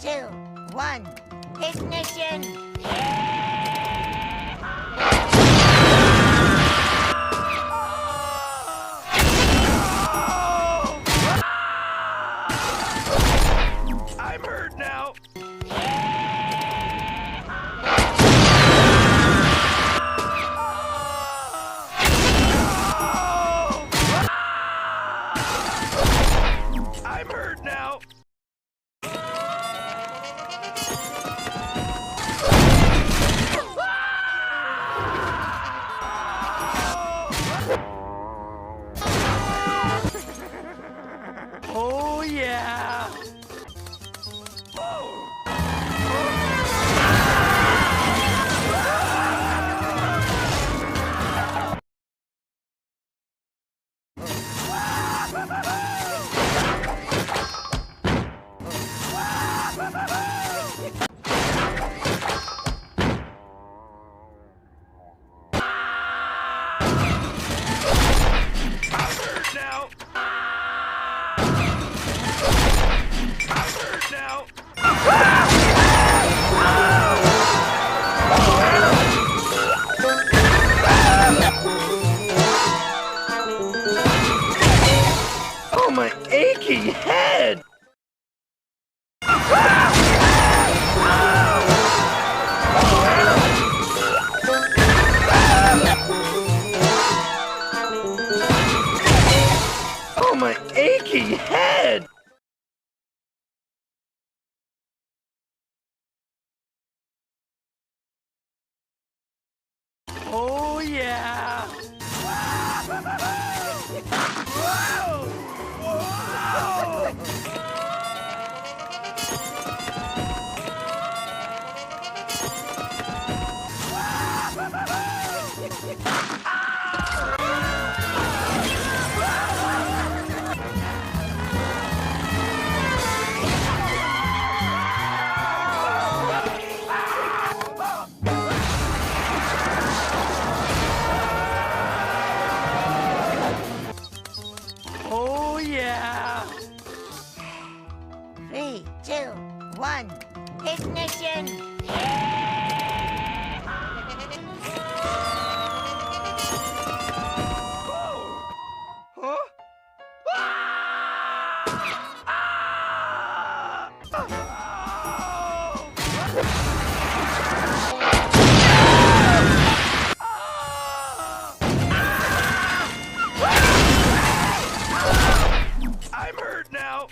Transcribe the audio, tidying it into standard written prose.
2, 1, ignition! I'm hurt now. I'm hurt now. Oh yeah. Now. Now. Oh, my achy head! Oh, my achy head! Oh, yeah! Whoa! Oh, yeah! 3, 2, 1, ignition! I'm hurt now.